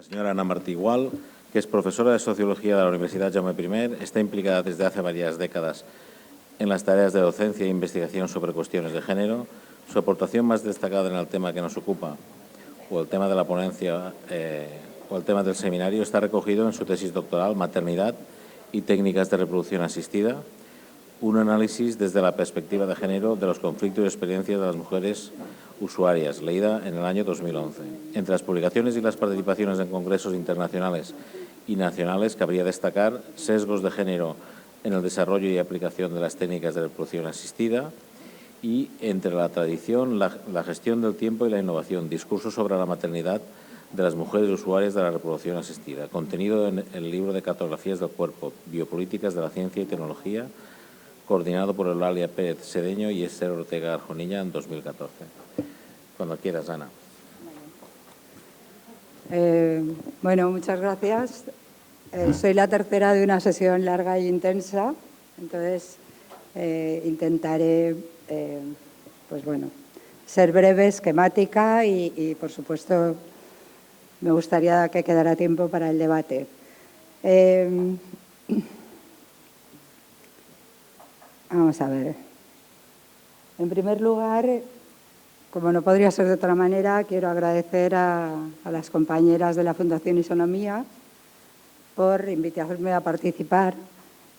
señora Ana Martí Gual, que es profesora de Sociología de la Universidad Jaume I, está implicada desde hace varias décadas en las tareas de docencia e investigación sobre cuestiones de género. Su aportación más destacada en el tema que nos ocupa, o el tema de la ponencia, o el tema del seminario, está recogido en su tesis doctoral Maternidad y técnicas de reproducción asistida, un análisis desde la perspectiva de género de los conflictos y experiencias de las mujeres usuarias, leída en el año 2011. Entre las publicaciones y las participaciones en congresos internacionales y nacionales, cabría destacar sesgos de género en el desarrollo y aplicación de las técnicas de reproducción asistida y entre la tradición, la gestión del tiempo y la innovación, discursos sobre la maternidad de las mujeres usuarias de la reproducción asistida, contenido en el libro de cartografías del cuerpo, biopolíticas de la ciencia y tecnología, coordinado por Eulalia Pérez Sedeño y Esther Ortega Arjonilla en 2014. Cuando quieras, Ana. Bueno, muchas gracias. Soy la tercera de una sesión larga e intensa, entonces intentaré ser breve, esquemática y, por supuesto, me gustaría que quedara tiempo para el debate. Vamos a ver. En primer lugar, como no podría ser de otra manera, quiero agradecer a las compañeras de la Fundación Isonomía por invitarme a participar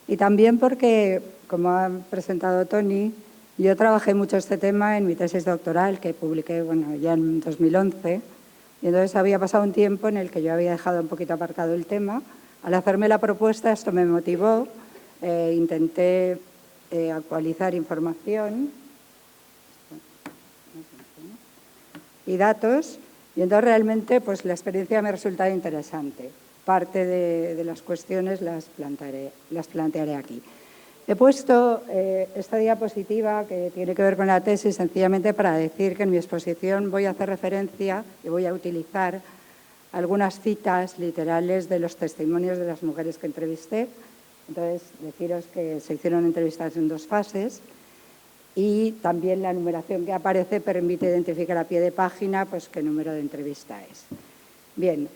y también porque, como ha presentado Toni, yo trabajé mucho este tema en mi tesis doctoral que publiqué ya en 2011 y entonces había pasado un tiempo en el que yo había dejado un poquito aparcado el tema. Al hacerme la propuesta esto me motivó, intenté actualizar información y datos y entonces realmente pues la experiencia me ha resultado interesante. Parte de las cuestiones las plantearé aquí. He puesto esta diapositiva que tiene que ver con la tesis sencillamente para decir que en mi exposición voy a hacer referencia y voy a utilizar algunas citas literales de los testimonios de las mujeres que entrevisté. Entonces, deciros que se hicieron entrevistas en 2 fases y también la numeración que aparece permite identificar a pie de página pues, qué número de entrevista es. Bien,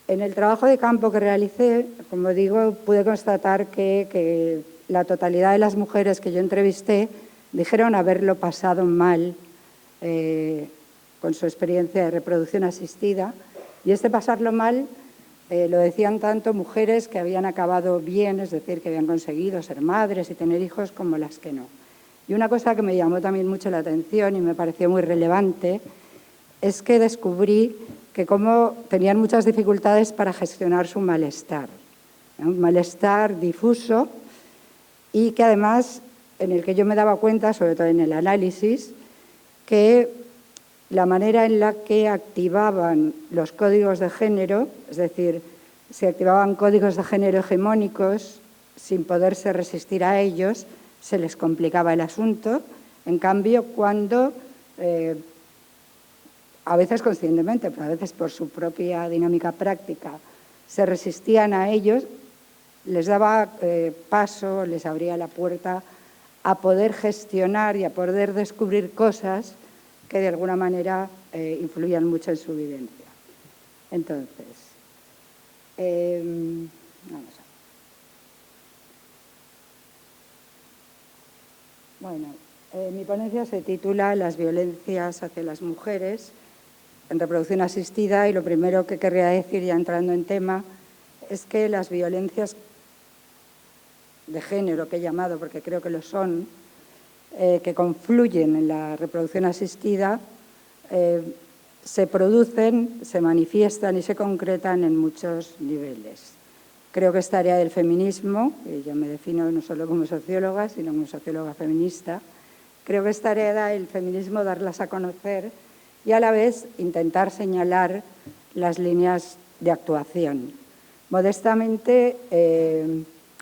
en el trabajo de campo que realicé, como digo, pude constatar que la totalidad de las mujeres que yo entrevisté dijeron haberlo pasado mal con su experiencia de reproducción asistida y este pasarlo mal lo decían tanto mujeres que habían acabado bien, es decir, que habían conseguido ser madres y tener hijos, como las que no. Y una cosa que me llamó también mucho la atención y me pareció muy relevante es que descubrí que como tenían muchas dificultades para gestionar su malestar, un malestar difuso y que además en el que yo me daba cuenta, sobre todo en el análisis, que la manera en la que activaban los códigos de género, es decir, se activaban códigos de género hegemónicos sin poderse resistir a ellos, se les complicaba el asunto. En cambio, cuando, a veces conscientemente, pero a veces por su propia dinámica práctica, se resistían a ellos, les daba paso, les abría la puerta a poder gestionar y a poder descubrir cosas que de alguna manera influían mucho en su vivencia. Entonces, vamos a ver. Bueno, mi ponencia se titula Las violencias hacia las mujeres en reproducción asistida y lo primero que querría decir, ya entrando en tema, es que las violencias de género, que he llamado porque creo que lo son, que confluyen en la reproducción asistida, se producen, se manifiestan y se concretan en muchos niveles. Creo que esta área del feminismo, y yo me defino no solo como socióloga, sino como socióloga feminista, creo que esta área del feminismo darlas a conocer y a la vez intentar señalar las líneas de actuación. Modestamente,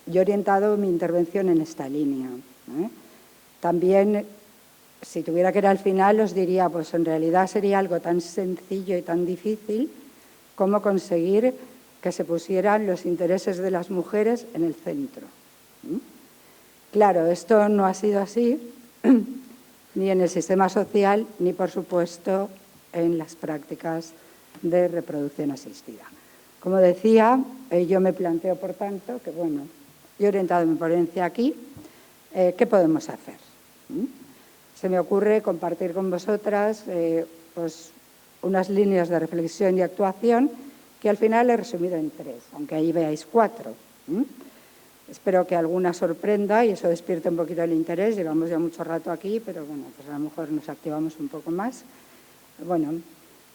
yo he orientado mi intervención en esta línea. También, si tuviera que ir al final, os diría, pues en realidad sería algo tan sencillo y tan difícil como conseguir que se pusieran los intereses de las mujeres en el centro. Claro, esto no ha sido así, ni en el sistema social, ni por supuesto en las prácticas de reproducción asistida. Como decía, yo me planteo, por tanto, que bueno, yo he orientado mi ponencia aquí, ¿qué podemos hacer? Se me ocurre compartir con vosotras pues, unas líneas de reflexión y actuación que al final he resumido en 3, aunque ahí veáis 4. Espero que alguna sorprenda y eso despierte un poquito el interés. Llevamos ya mucho rato aquí, pero bueno, pues a lo mejor nos activamos un poco más. Bueno,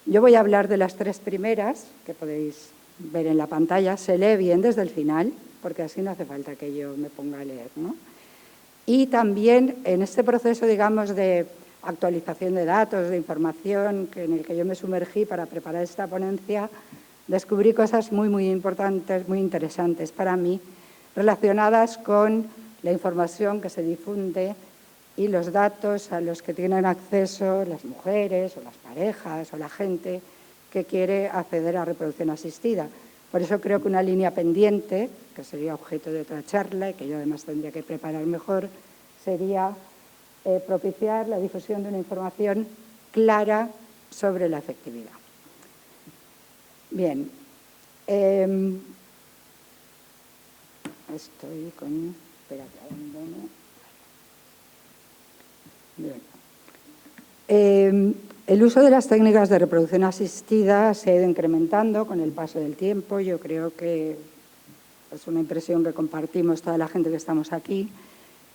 yo voy a hablar de las 3 primeras, que podéis ver en la pantalla. Se lee bien desde el final, porque así no hace falta que yo me ponga a leer, ¿no? Y también en este proceso, digamos, de actualización de datos, de información, en el que yo me sumergí para preparar esta ponencia, descubrí cosas muy importantes, muy interesantes para mí, relacionadas con la información que se difunde y los datos a los que tienen acceso las mujeres o las parejas o la gente que quiere acceder a reproducción asistida. Por eso creo que una línea pendiente, que sería objeto de otra charla y que yo además tendría que preparar mejor, sería propiciar la difusión de una información clara sobre la efectividad. Bien. Estoy con... Espérate, abandono. Bien. El uso de las técnicas de reproducción asistida se ha ido incrementando con el paso del tiempo. Yo creo que es una impresión que compartimos toda la gente que estamos aquí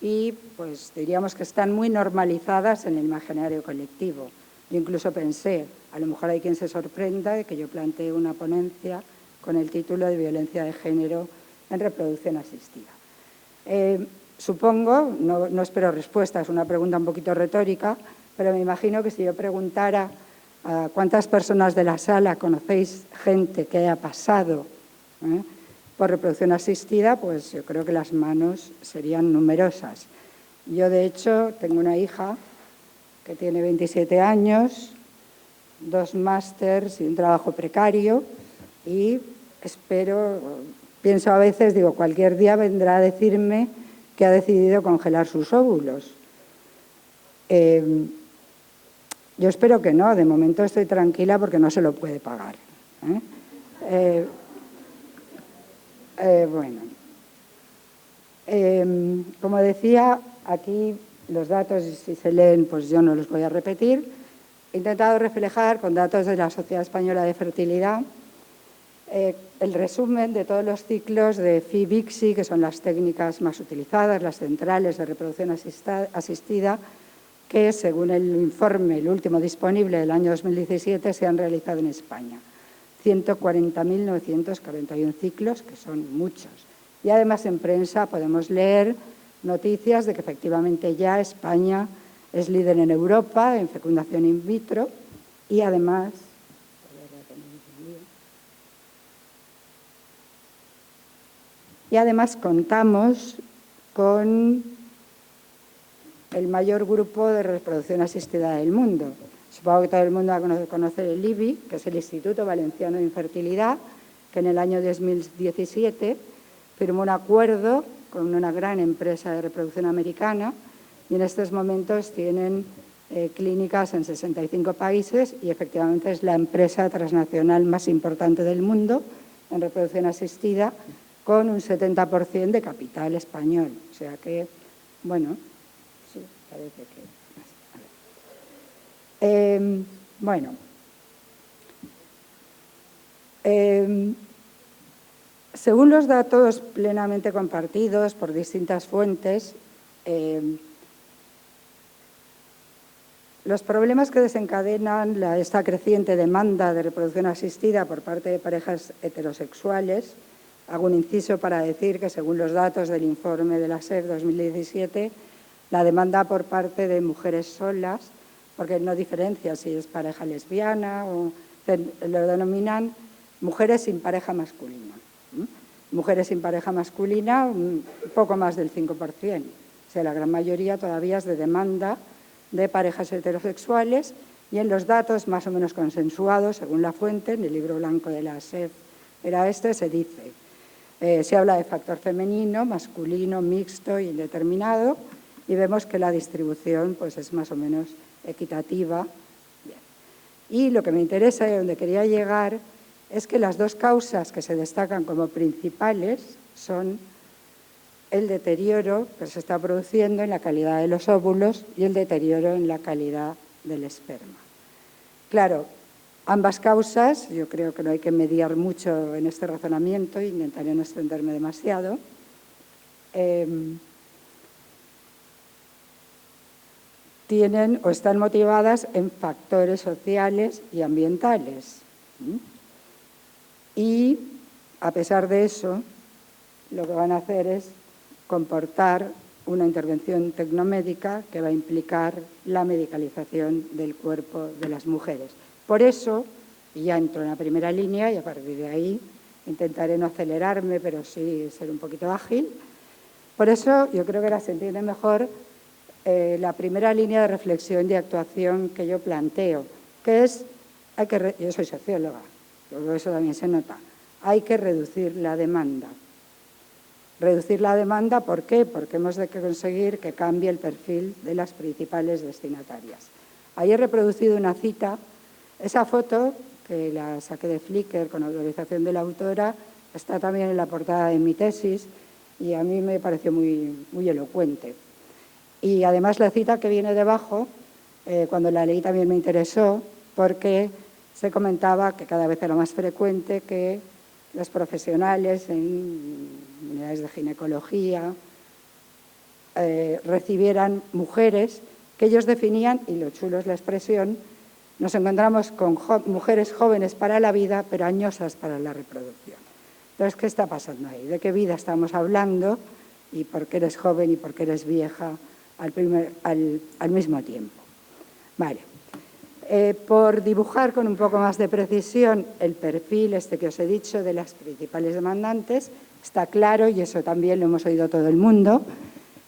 y pues diríamos que están muy normalizadas en el imaginario colectivo. Yo incluso pensé, a lo mejor hay quien se sorprenda de que yo plantee una ponencia con el título de violencia de género en reproducción asistida. Supongo, no espero respuesta, es una pregunta un poquito retórica, pero me imagino que si yo preguntara a cuántas personas de la sala conocéis gente que haya pasado por reproducción asistida, pues yo creo que las manos serían numerosas. Yo, de hecho, tengo una hija que tiene 27 años, 2 másters y un trabajo precario y pienso a veces, digo, cualquier día vendrá a decirme que ha decidido congelar sus óvulos. Yo espero que no, de momento estoy tranquila porque no se lo puede pagar. Bueno, como decía, aquí los datos, si se leen, pues yo no los voy a repetir. He intentado reflejar con datos de la Sociedad Española de Fertilidad el resumen de todos los ciclos de FIV-ICSI, que son las técnicas más utilizadas, las centrales de reproducción asistida, que según el informe, el último disponible del año 2017, se han realizado en España. 140.941 ciclos, que son muchos. Y además en prensa podemos leer noticias de que efectivamente ya España es líder en Europa en fecundación in vitro y además... contamos con el mayor grupo de reproducción asistida del mundo. Supongo que todo el mundo conoce el IBI, que es el Instituto Valenciano de Infertilidad, que en el año 2017 firmó un acuerdo con una gran empresa de reproducción americana y en estos momentos tienen clínicas en 65 países y efectivamente es la empresa transnacional más importante del mundo en reproducción asistida, con un 70% de capital español. O sea que, bueno, sí, parece que... bueno, según los datos plenamente compartidos por distintas fuentes, los problemas que desencadenan esta creciente demanda de reproducción asistida por parte de parejas heterosexuales. Hago un inciso para decir que, según los datos del informe de la SEF 2017, la demanda por parte de mujeres solas, porque no diferencia si es pareja lesbiana o lo denominan mujeres sin pareja masculina. Mujeres sin pareja masculina, un poco más del 5%. O sea, la gran mayoría todavía es de demanda de parejas heterosexuales y en los datos más o menos consensuados, según la fuente, en el libro blanco de la SEF se dice... se habla de factor femenino, masculino, mixto y indeterminado y vemos que la distribución pues, es más o menos equitativa. Bien. Y lo que me interesa y donde quería llegar es que las dos causas que se destacan como principales son el deterioro que se está produciendo en la calidad de los óvulos y el deterioro en la calidad del esperma. Claro, ambas causas, yo creo que no hay que mediar mucho en este razonamiento, intentaré no extenderme demasiado, tienen o están motivadas en factores sociales y ambientales. Y, a pesar de eso, lo que van a hacer es comportar una intervención tecnomédica que va a implicar la medicalización del cuerpo de las mujeres. Por eso, y ya entro en la primera línea y a partir de ahí intentaré no acelerarme, pero sí ser un poquito ágil. Por eso yo creo que ahora se entiende mejor la primera línea de reflexión y actuación que yo planteo, que es, yo soy socióloga, luego eso también se nota, hay que reducir la demanda. Reducir la demanda, ¿por qué? Porque hemos de conseguir que cambie el perfil de las principales destinatarias. Ahí he reproducido una cita, esa foto, que la saqué de Flickr con autorización de la autora, está también en la portada de mi tesis y a mí me pareció muy elocuente. Y además la cita que viene debajo, cuando la leí también me interesó, porque se comentaba que cada vez era más frecuente que los profesionales en unidades de ginecología recibieran mujeres que ellos definían, y lo chulo es la expresión, nos encontramos con mujeres jóvenes para la vida, pero añosas para la reproducción. Entonces, ¿qué está pasando ahí? ¿De qué vida estamos hablando? ¿Y por qué eres joven y por qué eres vieja al mismo tiempo? Vale. Por dibujar con un poco más de precisión el perfil que os he dicho de las principales demandantes, está claro, y eso también lo hemos oído todo el mundo,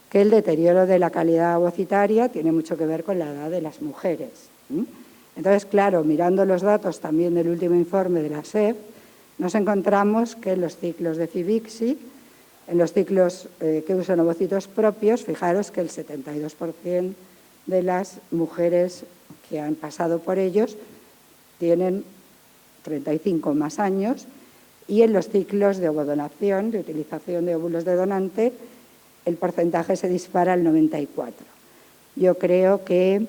que el deterioro de la calidad ovocitaria tiene mucho que ver con la edad de las mujeres. Entonces, claro, mirando los datos también del último informe de la SEP, nos encontramos que en los ciclos de Fibixi, en los ciclos que usan ovocitos propios, fijaros que el 72% de las mujeres que han pasado por ellos tienen 35 más años, y en los ciclos de ovodonación, de utilización de óvulos de donante, el porcentaje se dispara al 94%. Yo creo que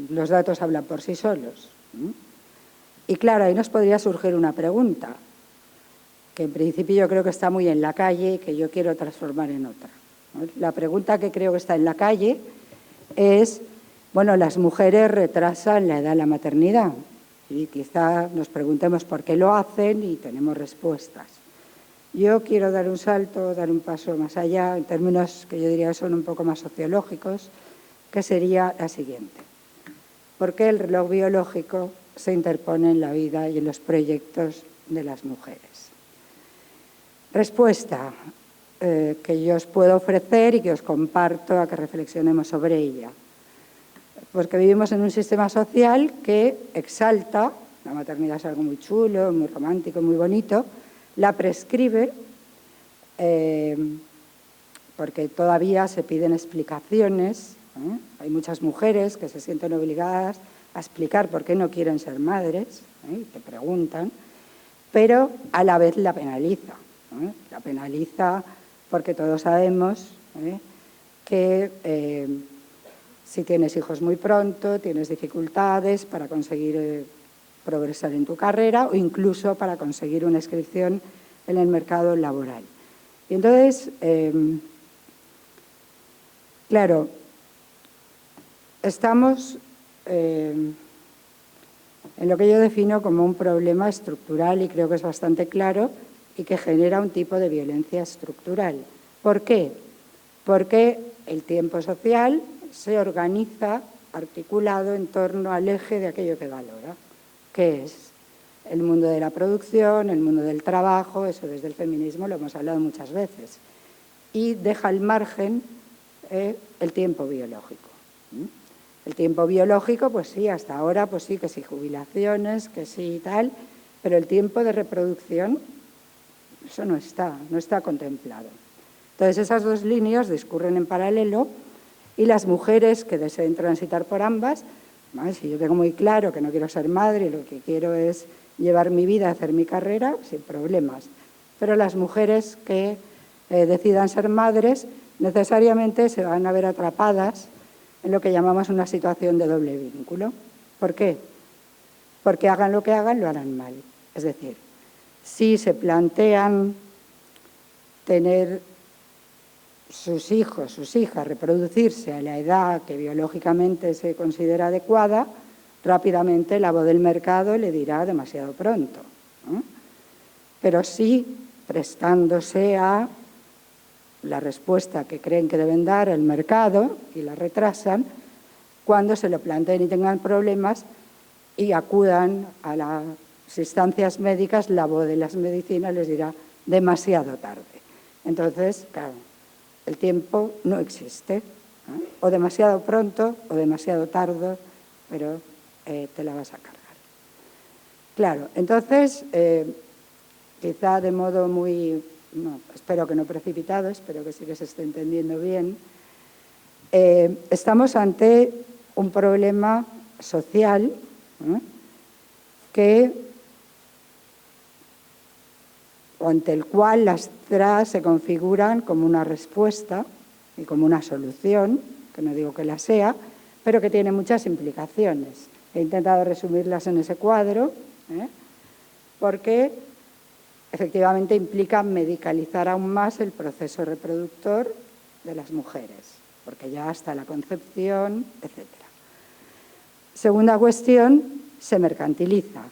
los datos hablan por sí solos. Y claro, ahí nos podría surgir una pregunta, que en principio yo creo que está muy en la calle y que yo quiero transformar en otra. La pregunta que creo que está en la calle es, bueno, las mujeres retrasan la edad de la maternidad y quizá nos preguntemos por qué lo hacen y tenemos respuestas. Yo quiero dar un salto, dar un paso más allá, en términos que yo diría que son un poco más sociológicos, que sería la siguiente. ¿Por qué el reloj biológico se interpone en la vida y en los proyectos de las mujeres? Respuesta que yo os puedo ofrecer y que os comparto a que reflexionemos sobre ella. Porque vivimos en un sistema social que exalta, la maternidad es algo muy chulo, muy romántico, muy bonito, la prescribe porque todavía se piden explicaciones. Hay muchas mujeres que se sienten obligadas a explicar por qué no quieren ser madres, y te preguntan, pero a la vez la penaliza. La penaliza porque todos sabemos que si tienes hijos muy pronto, tienes dificultades para conseguir progresar en tu carrera o incluso para conseguir una inscripción en el mercado laboral. Y entonces, claro, estamos en lo que yo defino como un problema estructural y creo que es bastante claro y que genera un tipo de violencia estructural. ¿Por qué? Porque el tiempo social se organiza articulado en torno al eje de aquello que valora, que es el mundo de la producción, el mundo del trabajo, eso desde el feminismo lo hemos hablado muchas veces, y deja al margen el tiempo biológico. El tiempo biológico, pues sí, hasta ahora, pues sí, que sí jubilaciones, que sí y tal, pero el tiempo de reproducción, eso no está contemplado. Entonces, esas dos líneas discurren en paralelo y las mujeres que deseen transitar por ambas, ¿vale? Si yo tengo muy claro que no quiero ser madre y lo que quiero es llevar mi vida, hacer mi carrera, sin problemas. Pero las mujeres que decidan ser madres necesariamente se van a ver atrapadas en lo que llamamos una situación de doble vínculo. ¿Por qué? Porque hagan lo que hagan, lo harán mal. Es decir, si se plantean tener sus hijos, sus hijas, reproducirse a la edad que biológicamente se considera adecuada, rápidamente la voz del mercado le dirá demasiado pronto, ¿no? Pero sí prestándose a la respuesta que creen que deben dar el mercado y la retrasan, cuando se lo planteen y tengan problemas y acudan a las instancias médicas, la voz de las medicinas les dirá demasiado tarde. Entonces, claro, el tiempo no existe, ¿eh? O demasiado pronto o demasiado tarde, pero te la vas a cargar. Claro, entonces, quizá de modo muy, no, espero que no precipitado, espero que sí que se esté entendiendo bien, estamos ante un problema social ante el cual las TRA se configuran como una respuesta y como una solución, que no digo que la sea, pero que tiene muchas implicaciones. He intentado resumirlas en ese cuadro, porque efectivamente implica medicalizar aún más el proceso reproductor de las mujeres, porque ya hasta la concepción, etc. Segunda cuestión, se mercantiliza.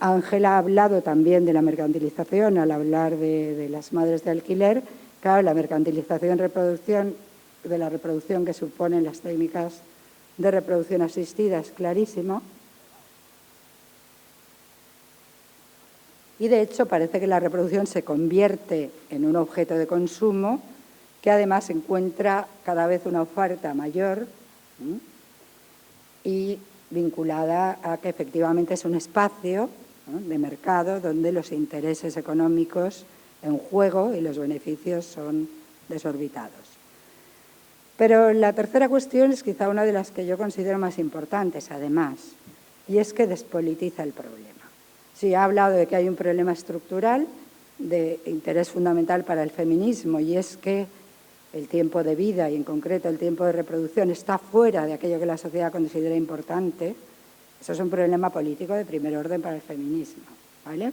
Ángela ha hablado también de la mercantilización al hablar de las madres de alquiler. Claro, la mercantilización de la reproducción que suponen las técnicas de reproducción asistida es clarísimo. Y de hecho parece que la reproducción se convierte en un objeto de consumo que además encuentra cada vez una oferta mayor y vinculada a que efectivamente es un espacio, ¿no?, de mercado donde los intereses económicos en juego y los beneficios son desorbitados. Pero la tercera cuestión es quizá una de las que yo considero más importantes, además, y es que despolitiza el problema. Sí, ha hablado de que hay un problema estructural de interés fundamental para el feminismo, y es que el tiempo de vida y en concreto el tiempo de reproducción está fuera de aquello que la sociedad considera importante. Eso es un problema político de primer orden para el feminismo, ¿vale?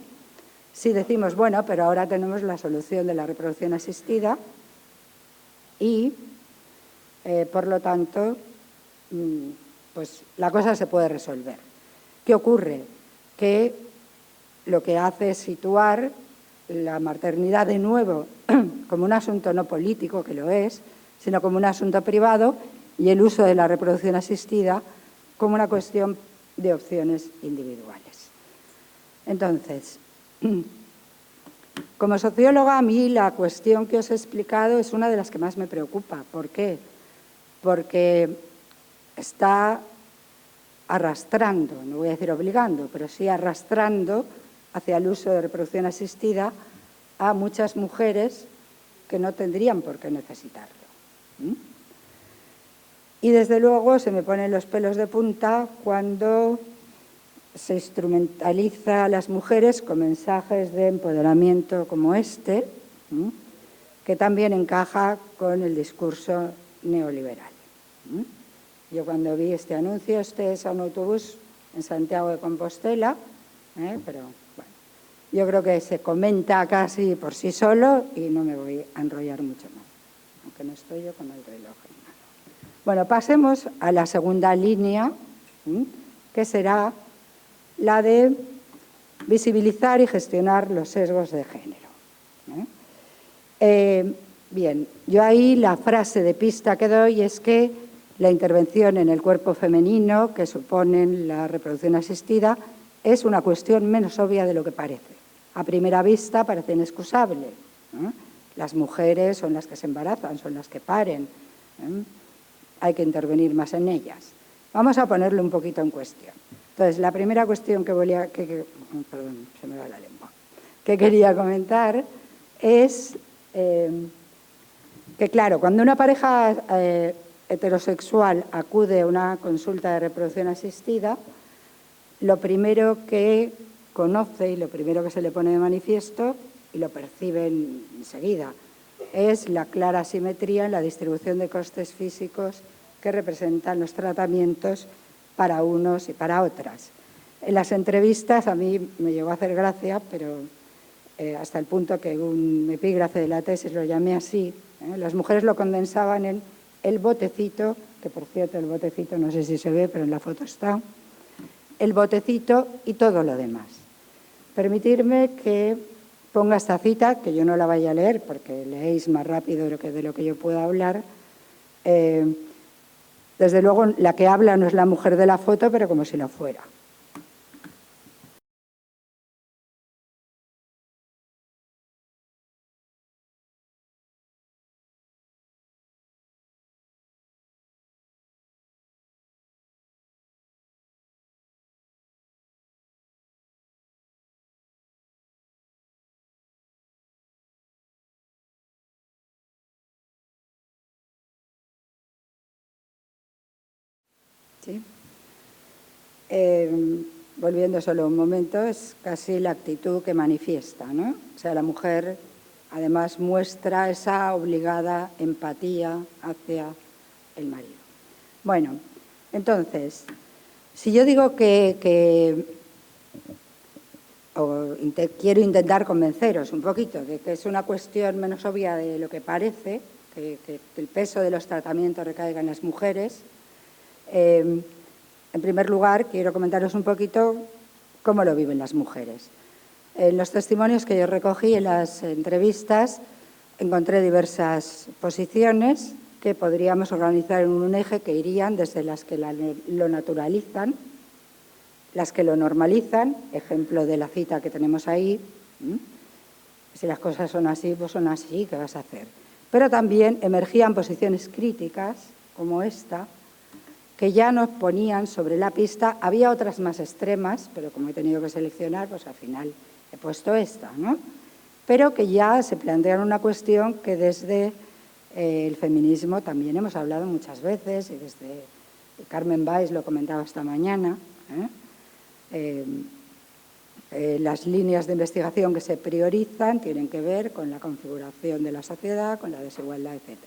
Si decimos, bueno, pero ahora tenemos la solución de la reproducción asistida y, por lo tanto, pues la cosa se puede resolver. ¿Qué ocurre? Que lo que hace es situar la maternidad de nuevo como un asunto no político, que lo es, sino como un asunto privado, y el uso de la reproducción asistida como una cuestión de opciones individuales. Entonces, como socióloga, a mí la cuestión que os he explicado es una de las que más me preocupa. ¿Por qué? Porque está arrastrando, no voy a decir obligando, pero sí arrastrando hacia el uso de reproducción asistida a muchas mujeres que no tendrían por qué necesitarlo. Y desde luego se me ponen los pelos de punta cuando se instrumentaliza a las mujeres con mensajes de empoderamiento como este, que también encaja con el discurso neoliberal. Yo cuando vi este anuncio, este es un autobús en Santiago de Compostela, pero bueno, yo creo que se comenta casi por sí solo y no me voy a enrollar mucho más, aunque no estoy yo con el reloj en mano. Bueno, pasemos a la segunda línea, que será la de visibilizar y gestionar los sesgos de género. Bien, yo ahí la frase de pista que doy es que la intervención en el cuerpo femenino que supone la reproducción asistida es una cuestión menos obvia de lo que parece. A primera vista parece inexcusable. Las mujeres son las que se embarazan, son las que paren. Hay que intervenir más en ellas. Vamos a ponerlo un poquito en cuestión. Entonces, la primera cuestión perdón, se me va la lengua, que quería comentar es que, claro, cuando una pareja heterosexual acude a una consulta de reproducción asistida, lo primero que conoce y lo primero que se le pone de manifiesto, y lo percibe enseguida, es la clara asimetría en la distribución de costes físicos que representan los tratamientos para unos y para otras. En las entrevistas a mí me llegó a hacer gracia, pero hasta el punto que un epígrafe de la tesis lo llamé así. Las mujeres lo condensaban en el botecito, que por cierto el botecito no sé si se ve, pero en la foto está, el botecito y todo lo demás. Permitirme que ponga esta cita, que yo no la vaya a leer porque leéis más rápido de lo que yo pueda hablar. Desde luego la que habla no es la mujer de la foto, pero como si lo fuera. ¿Sí? Volviendo solo un momento, es casi la actitud que manifiesta, ¿no? O sea, la mujer además muestra esa obligada empatía hacia el marido. Bueno, entonces, si yo digo quiero intentar convenceros un poquito de que es una cuestión menos obvia de lo que parece, que el peso de los tratamientos recaiga en las mujeres, en primer lugar, quiero comentaros un poquito cómo lo viven las mujeres. En los testimonios que yo recogí en las entrevistas encontré diversas posiciones que podríamos organizar en un eje que irían desde las que lo naturalizan, las que lo normalizan, ejemplo de la cita que tenemos ahí, si las cosas son así, pues son así, ¿qué vas a hacer? Pero también emergían posiciones críticas, como esta, que ya nos ponían sobre la pista. Había otras más extremas, pero como he tenido que seleccionar, pues al final he puesto esta, ¿no? Pero que ya se plantean una cuestión que desde el feminismo también hemos hablado muchas veces, y desde Carmen Valls lo comentaba esta mañana, las líneas de investigación que se priorizan tienen que ver con la configuración de la sociedad, con la desigualdad, etc.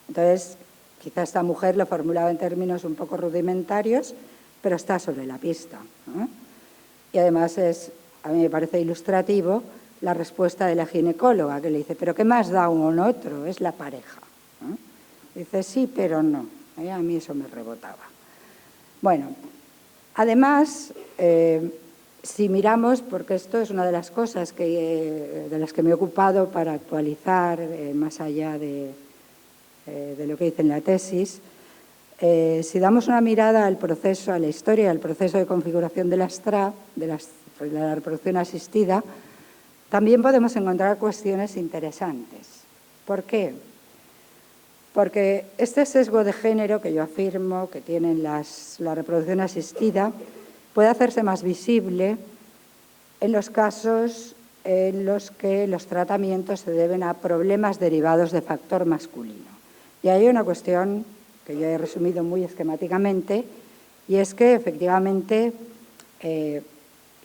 Entonces, quizá esta mujer lo formulaba en términos un poco rudimentarios, pero está sobre la pista, ¿no? Y además a mí me parece ilustrativo la respuesta de la ginecóloga, que le dice, ¿pero qué más da uno o otro? Es la pareja, ¿no? Dice, sí, pero no. A mí eso me rebotaba. Bueno, además, si miramos, porque esto es una de las cosas de las que me he ocupado para actualizar más allá de lo que dice en la tesis, si damos una mirada al proceso, a la historia, al proceso de configuración de las TRA, de la reproducción asistida, también podemos encontrar cuestiones interesantes. ¿Por qué? Porque este sesgo de género que yo afirmo que tienen la reproducción asistida puede hacerse más visible en los casos en los que los tratamientos se deben a problemas derivados de factor masculino. Y hay una cuestión que yo he resumido muy esquemáticamente, y es que efectivamente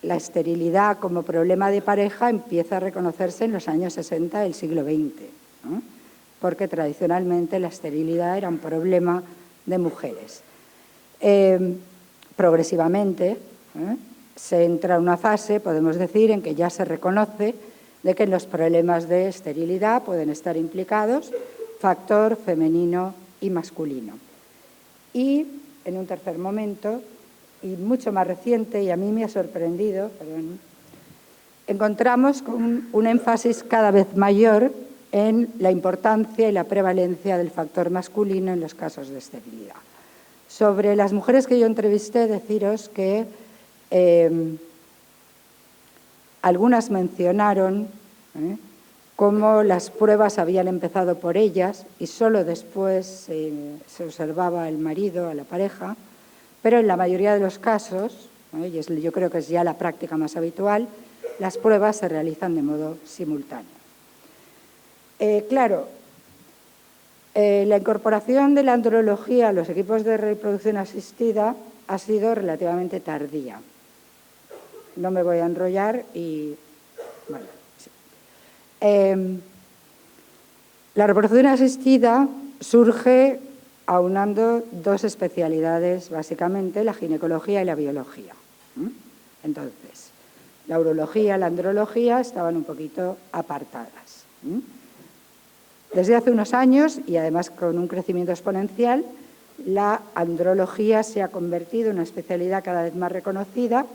la esterilidad como problema de pareja empieza a reconocerse en los años 60 del siglo XX, ¿no? Porque tradicionalmente la esterilidad era un problema de mujeres. Progresivamente se entra en una fase, podemos decir, en que ya se reconoce de que en los problemas de esterilidad pueden estar implicados factor femenino y masculino. Y en un tercer momento, y mucho más reciente, y a mí me ha sorprendido, encontramos con un énfasis cada vez mayor en la importancia y la prevalencia del factor masculino en los casos de esterilidad. Sobre las mujeres que yo entrevisté, deciros que algunas mencionaron cómo las pruebas habían empezado por ellas y solo después se observaba al marido, a la pareja, pero en la mayoría de los casos, y yo creo que es ya la práctica más habitual, las pruebas se realizan de modo simultáneo. Claro, La incorporación de la andrología a los equipos de reproducción asistida ha sido relativamente tardía. No me voy a enrollar y... Bueno, sí. La reproducción asistida surge aunando dos especialidades, básicamente, la ginecología y la biología. Entonces, la urología y la andrología estaban un poquito apartadas. Desde hace unos años, y además con un crecimiento exponencial, la andrología se ha convertido en una especialidad cada vez más reconocida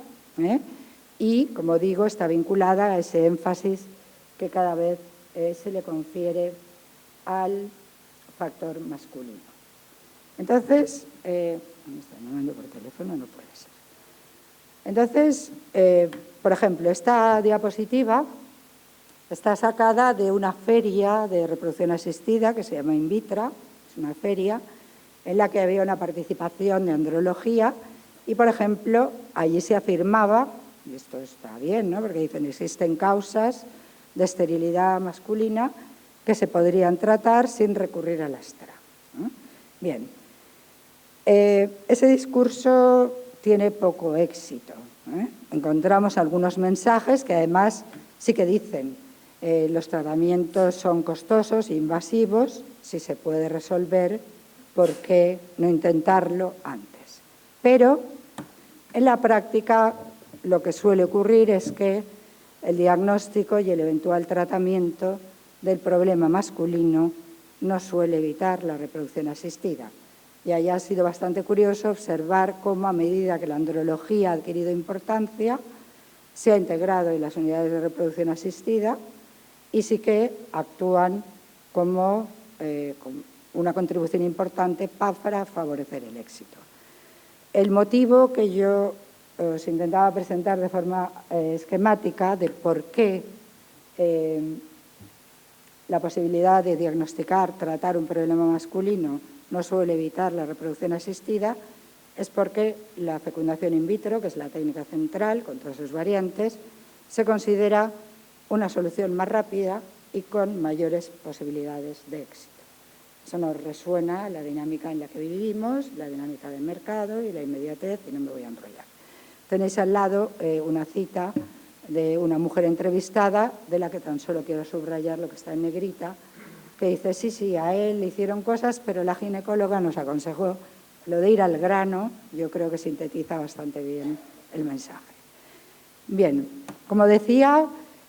y, como digo, está vinculada a ese énfasis que cada vez se le confiere al factor masculino. Entonces, me están llamando por teléfono, no puede ser. Entonces, por ejemplo, esta diapositiva está sacada de una feria de reproducción asistida que se llama Invitra, es una feria en la que había una participación de andrología y, por ejemplo, allí se afirmaba, y esto está bien, ¿no?, porque dicen existen causas de esterilidad masculina que se podrían tratar sin recurrir al Astra. Bien, ese discurso tiene poco éxito. Encontramos algunos mensajes que además sí que dicen los tratamientos son costosos e invasivos, si se puede resolver, ¿por qué no intentarlo antes? Pero en la práctica lo que suele ocurrir es que el diagnóstico y el eventual tratamiento del problema masculino no suele evitar la reproducción asistida. Y ahí ha sido bastante curioso observar cómo, a medida que la andrología ha adquirido importancia, se ha integrado en las unidades de reproducción asistida y sí que actúan como una contribución importante para favorecer el éxito. El motivo que yo os intentaba presentar de forma esquemática de por qué la posibilidad de diagnosticar, tratar un problema masculino no suele evitar la reproducción asistida es porque la fecundación in vitro, que es la técnica central con todas sus variantes, se considera una solución más rápida y con mayores posibilidades de éxito. Eso nos resuena la dinámica en la que vivimos, la dinámica del mercado y la inmediatez, y no me voy a enrollar. Tenéis al lado una cita de una mujer entrevistada, de la que tan solo quiero subrayar lo que está en negrita, que dice, sí, a él le hicieron cosas, pero la ginecóloga nos aconsejó lo de ir al grano. Yo creo que sintetiza bastante bien el mensaje. Bien, como decía,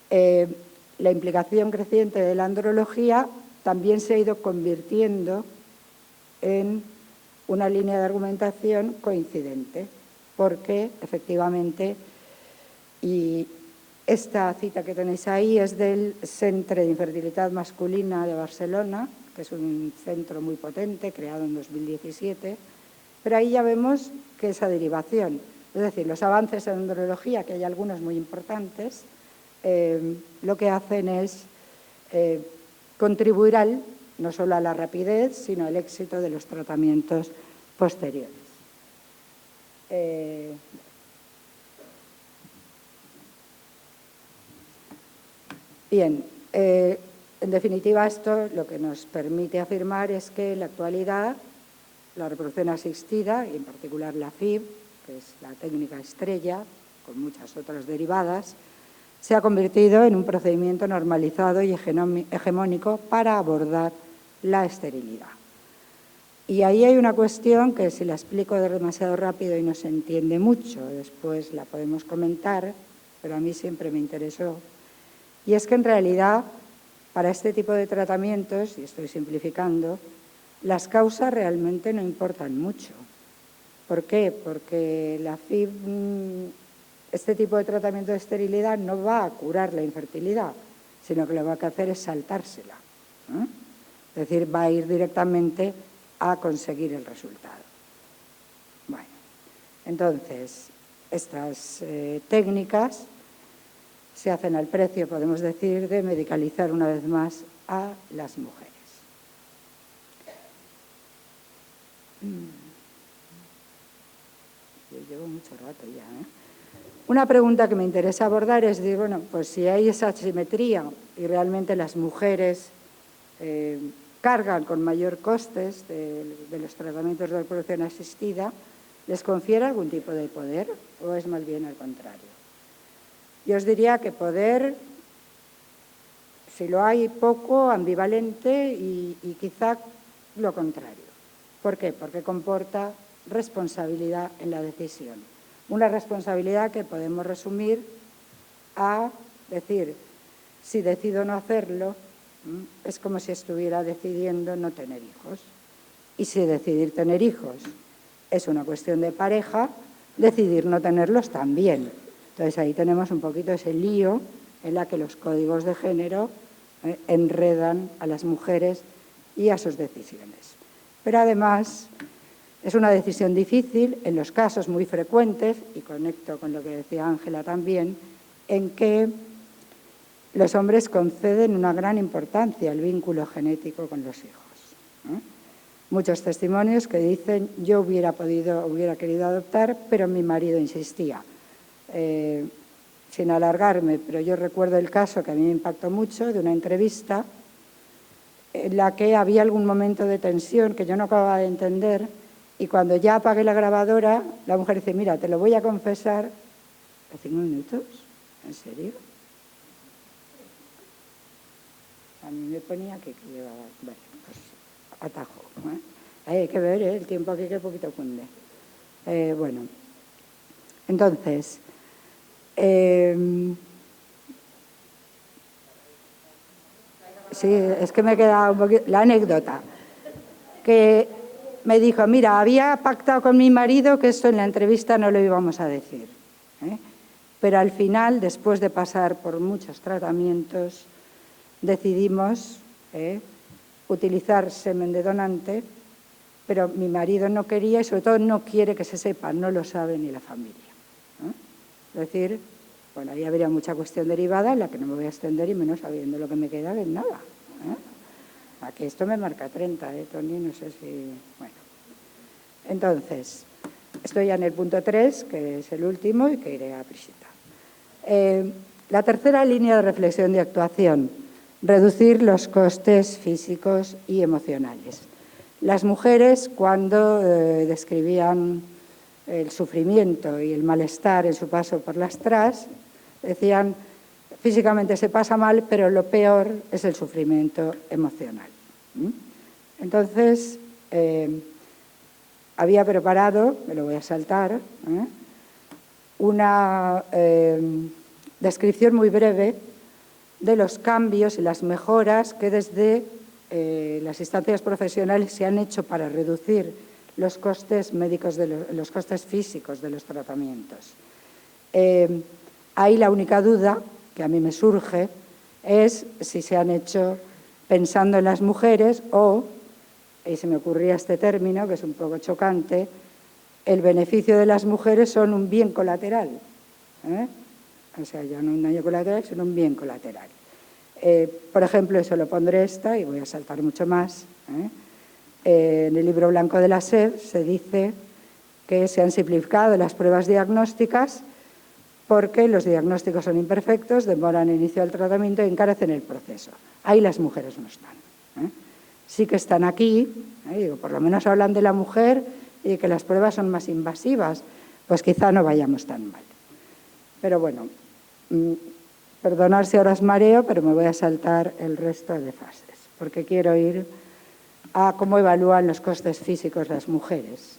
la implicación creciente de la andrología también se ha ido convirtiendo en una línea de argumentación coincidente, porque efectivamente, y esta cita que tenéis ahí es del Centre d'Infertilitat Masculina de Barcelona, que es un centro muy potente, creado en 2017, pero ahí ya vemos que esa derivación, es decir, los avances en andrología, que hay algunos muy importantes, lo que hacen es contribuir no solo a la rapidez, sino al éxito de los tratamientos posteriores. Bien, en definitiva, esto lo que nos permite afirmar es que en la actualidad la reproducción asistida, y en particular la FIV, que es la técnica estrella, con muchas otras derivadas, se ha convertido en un procedimiento normalizado y hegemónico para abordar la esterilidad. Y ahí hay una cuestión que, si la explico demasiado rápido y no se entiende mucho, después la podemos comentar, pero a mí siempre me interesó. Y es que en realidad, para este tipo de tratamientos, y estoy simplificando, las causas realmente no importan mucho. ¿Por qué? Porque la FIV, este tipo de tratamiento de esterilidad no va a curar la infertilidad, sino que lo que va a hacer es saltársela. Es decir, va a ir directamente a conseguir el resultado. Bueno, entonces, estas técnicas se hacen al precio, podemos decir, de medicalizar una vez más a las mujeres. Yo llevo mucho rato ya, Una pregunta que me interesa abordar es, pues si hay esa asimetría y realmente las mujeres cargan con mayor costes de los tratamientos de reproducción asistida, ¿les confiere algún tipo de poder o es más bien al contrario? Yo os diría que poder, si lo hay, poco, ambivalente y quizá lo contrario. ¿Por qué? Porque comporta responsabilidad en la decisión. Una responsabilidad que podemos resumir a decir, si decido no hacerlo, es como si estuviera decidiendo no tener hijos. Y si decidir tener hijos es una cuestión de pareja, decidir no tenerlos también. Entonces ahí tenemos un poquito ese lío en la que los códigos de género enredan a las mujeres y a sus decisiones. Pero además es una decisión difícil en los casos muy frecuentes, y conecto con lo que decía Ángela también, en que los hombres conceden una gran importancia al vínculo genético con los hijos. Muchos testimonios que dicen, yo hubiera querido adoptar, pero mi marido insistía. Sin alargarme, pero yo recuerdo el caso que a mí me impactó mucho, de una entrevista en la que había algún momento de tensión que yo no acababa de entender, y cuando ya apagué la grabadora, la mujer dice, mira, te lo voy a confesar. ¿A 5 minutos? ¿En serio? A mí me ponía que llevaba... Bueno, pues atajo. Hay que ver, el tiempo aquí que poquito cunde. Bueno, entonces... sí, es que me queda un poquito... La anécdota, que me dijo, mira, había pactado con mi marido que esto en la entrevista no lo íbamos a decir. Pero al final, después de pasar por muchos tratamientos, decidimos utilizar semen de donante, pero mi marido no quería y sobre todo no quiere que se sepa, no lo sabe ni la familia. Es decir, bueno, ahí habría mucha cuestión derivada en la que no me voy a extender y menos sabiendo lo que me queda de nada. Aquí esto me marca 30, Tony, no sé si... Bueno, entonces, estoy ya en el punto 3, que es el último y que iré a prisita. La tercera línea de reflexión de actuación, reducir los costes físicos y emocionales. Las mujeres, cuando describían el sufrimiento y el malestar en su paso por las TRAS, decían, físicamente se pasa mal, pero lo peor es el sufrimiento emocional. Entonces, había preparado, me lo voy a saltar, una descripción muy breve de los cambios y las mejoras que desde las instancias profesionales se han hecho para reducir los costes médicos, los costes físicos de los tratamientos. Ahí la única duda que a mí me surge es si se han hecho pensando en las mujeres o, y se me ocurría este término que es un poco chocante, el beneficio de las mujeres son un bien colateral. O sea, ya no un daño colateral, sino un bien colateral. Por ejemplo, eso lo pondré esta y voy a saltar mucho más. En el libro blanco de la SED se dice que se han simplificado las pruebas diagnósticas porque los diagnósticos son imperfectos, demoran el inicio del tratamiento y encarecen el proceso. Ahí las mujeres no están. Sí que están aquí, digo, por lo menos hablan de la mujer y que las pruebas son más invasivas, pues quizá no vayamos tan mal. Pero bueno, perdonad si ahora os mareo, pero me voy a saltar el resto de fases, porque quiero ir a cómo evalúan los costes físicos las mujeres.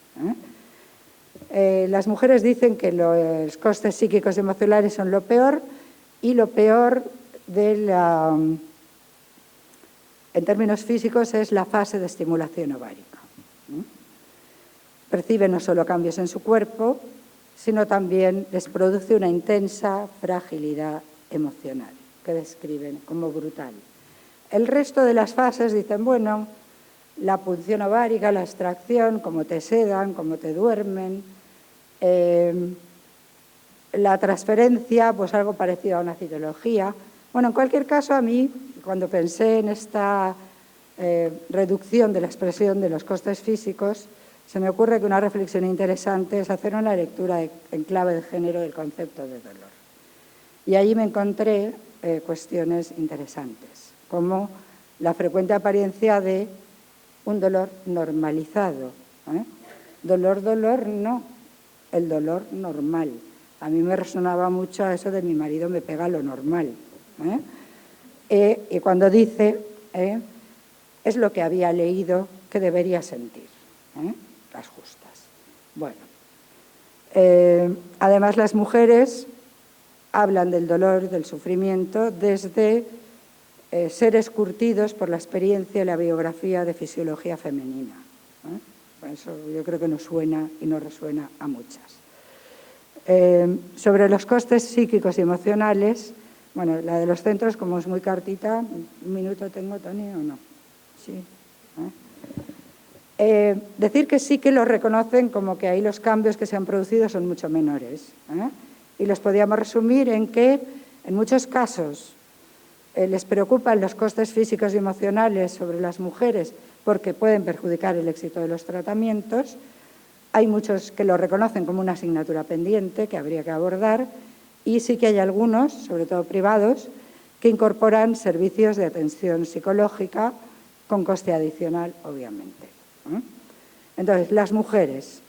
Las mujeres dicen que los costes psíquicos y emocionales son lo peor, y lo peor en términos físicos es la fase de estimulación ovárica. Perciben no solo cambios en su cuerpo, sino también les produce una intensa fragilidad emocional, que describen como brutal. El resto de las fases dicen, bueno, la punción ovárica, la extracción, cómo te sedan, cómo te duermen, la transferencia, pues algo parecido a una citología. Bueno, en cualquier caso, a mí, cuando pensé en esta reducción de la expresión de los costes físicos, se me ocurre que una reflexión interesante es hacer una lectura en clave de género del concepto de dolor. Y allí me encontré cuestiones interesantes, como la frecuente apariencia de un dolor normalizado. Dolor, no, el dolor normal. A mí me resonaba mucho eso de mi marido me pega lo normal. Y cuando dice, es lo que había leído que debería sentir, las justas. Bueno, además las mujeres hablan del dolor, del sufrimiento, desde seres curtidos por la experiencia y la biografía de fisiología femenina. Por eso yo creo que nos suena y nos resuena a muchas. Sobre los costes psíquicos y emocionales, bueno, la de los centros, como es muy cartita, ¿un minuto tengo, Tony, o no? Sí. Decir que sí que lo reconocen como que ahí los cambios que se han producido son mucho menores. Y los podríamos resumir en que, en muchos casos, les preocupan los costes físicos y emocionales sobre las mujeres porque pueden perjudicar el éxito de los tratamientos. Hay muchos que lo reconocen como una asignatura pendiente que habría que abordar y sí que hay algunos, sobre todo privados, que incorporan servicios de atención psicológica con coste adicional, obviamente. Entonces, las mujeres.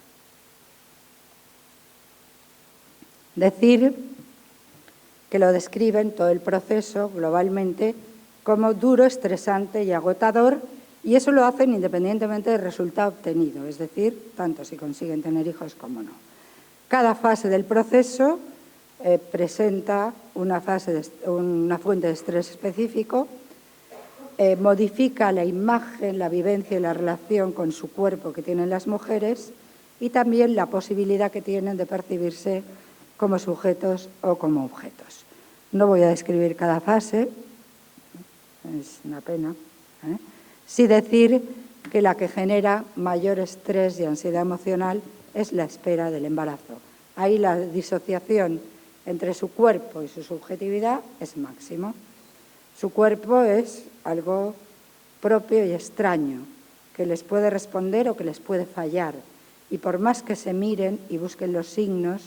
Decir que lo describen todo el proceso globalmente como duro, estresante y agotador, y eso lo hacen independientemente del resultado obtenido, es decir, tanto si consiguen tener hijos como no. Cada fase del proceso presenta una fuente de estrés específico, modifica la imagen, la vivencia y la relación con su cuerpo que tienen las mujeres y también la posibilidad que tienen de percibirse como sujetos o como objetos. No voy a describir cada fase, es una pena, sí decir que la que genera mayor estrés y ansiedad emocional es la espera del embarazo. Ahí la disociación entre su cuerpo y su subjetividad es máximo. Su cuerpo es algo propio y extraño, que les puede responder o que les puede fallar. Y por más que se miren y busquen los signos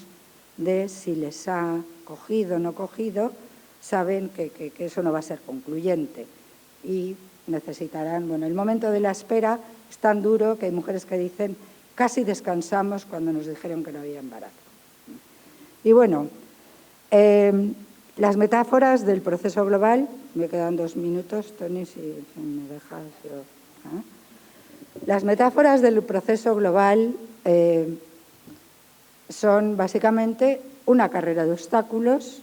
de si les ha cogido o no cogido, saben que eso no va a ser concluyente. Y necesitarán, bueno, el momento de la espera es tan duro que hay mujeres que dicen casi descansamos cuando nos dijeron que no había embarazo. Y bueno, las metáforas del proceso global, me quedan 2 minutos, Tony, si me dejas. Las metáforas del proceso global son básicamente una carrera de obstáculos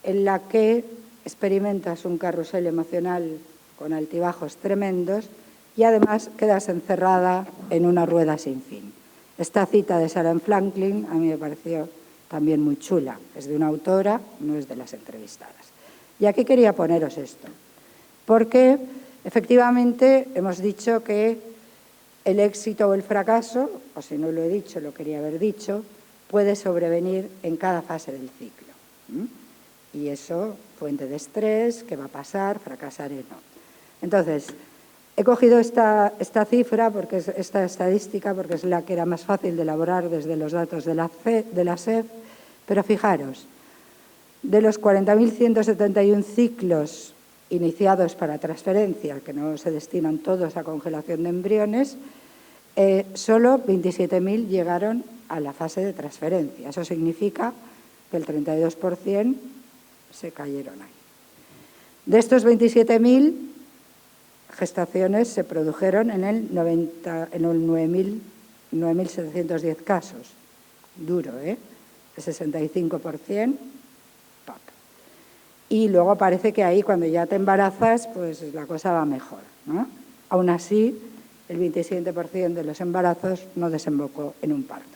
en la que experimentas un carrusel emocional con altibajos tremendos y además quedas encerrada en una rueda sin fin. Esta cita de Sarah Franklin a mí me pareció también muy chula. Es de una autora, no es de las entrevistadas. Y aquí quería poneros esto, porque efectivamente hemos dicho que el éxito o el fracaso, o si no lo he dicho, lo quería haber dicho, puede sobrevenir en cada fase del ciclo. Y eso, fuente de estrés, ¿qué va a pasar? ¿Fracasaré? No. Entonces, he cogido esta cifra, esta estadística, porque es la que era más fácil de elaborar desde los datos de la SED, pero fijaros, de los 40.171 ciclos iniciados para transferencia, que no se destinan todos a congelación de embriones, solo 27.000 llegaron a la fase de transferencia. Eso significa que el 32% se cayeron ahí. De estos 27.000, gestaciones se produjeron en 9.710 casos. Duro, ¿eh? El 65%. Top. Y luego parece que ahí, cuando ya te embarazas, pues la cosa va mejor, ¿no? Aún así, el 27% de los embarazos no desembocó en un parto.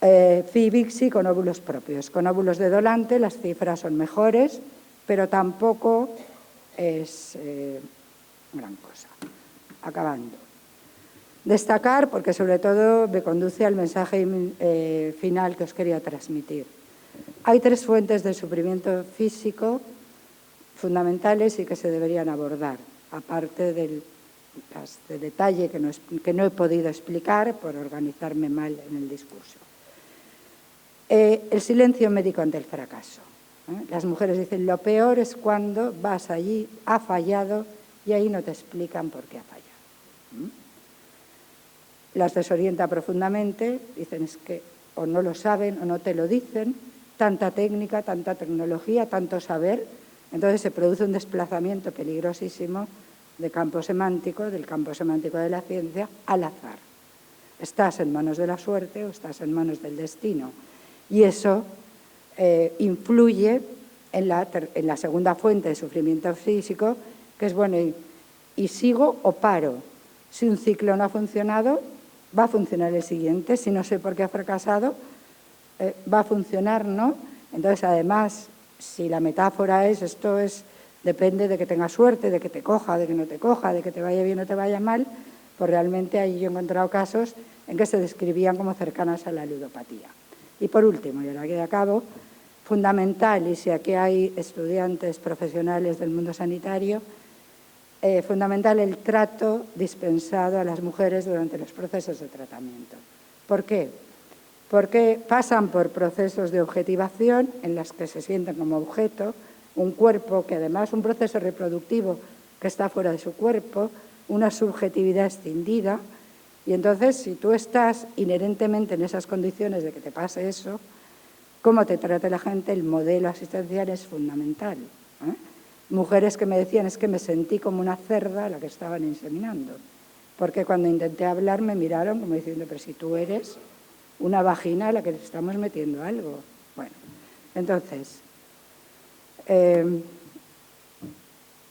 FIVIXI con óvulos propios. Con óvulos de donante las cifras son mejores, pero tampoco es gran cosa. Acabando. Destacar, porque sobre todo me conduce al mensaje final que os quería transmitir. Hay 3 fuentes de sufrimiento físico fundamentales y que se deberían abordar, aparte del detalle que no he podido explicar por organizarme mal en el discurso. El silencio médico ante el fracaso. Las mujeres dicen, lo peor es cuando vas allí, ha fallado, y ahí no te explican por qué ha fallado. Las desorienta profundamente, dicen es que o no lo saben o no te lo dicen, tanta técnica, tanta tecnología, tanto saber, entonces se produce un desplazamiento peligrosísimo del campo semántico de la ciencia al azar. Estás en manos de la suerte o estás en manos del destino y eso influye en la segunda fuente de sufrimiento físico, que es, bueno, y sigo o paro. Si un ciclo no ha funcionado, va a funcionar el siguiente. Si no sé por qué ha fracasado, va a funcionar, ¿no? Entonces, además, si la metáfora es, depende de que tengas suerte, de que te coja, de que no te coja, de que te vaya bien o te vaya mal, pues realmente ahí yo he encontrado casos en que se describían como cercanas a la ludopatía. Y por último, y ahora que acabo, fundamental, y si aquí hay estudiantes profesionales del mundo sanitario, fundamental el trato dispensado a las mujeres durante los procesos de tratamiento. ¿Por qué? Porque pasan por procesos de objetivación en los que se sienten como objeto, un cuerpo que además un proceso reproductivo que está fuera de su cuerpo, una subjetividad escindida, y entonces si tú estás inherentemente en esas condiciones de que te pase eso, cómo te trata la gente, el modelo asistencial es fundamental. Mujeres que me decían, es que me sentí como una cerda a la que estaban inseminando, porque cuando intenté hablar me miraron como diciendo, pero si tú eres una vagina a la que le estamos metiendo algo. Bueno, entonces,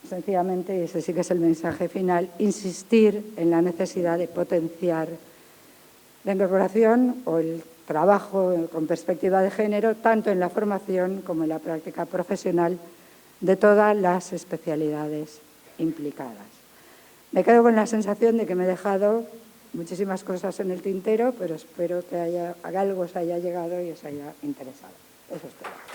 sencillamente, y ese sí que es el mensaje final, insistir en la necesidad de potenciar la incorporación o el trabajo con perspectiva de género, tanto en la formación como en la práctica profesional de todas las especialidades implicadas. Me quedo con la sensación de que me he dejado muchísimas cosas en el tintero, pero espero que algo os haya llegado y os haya interesado. Eso es todo.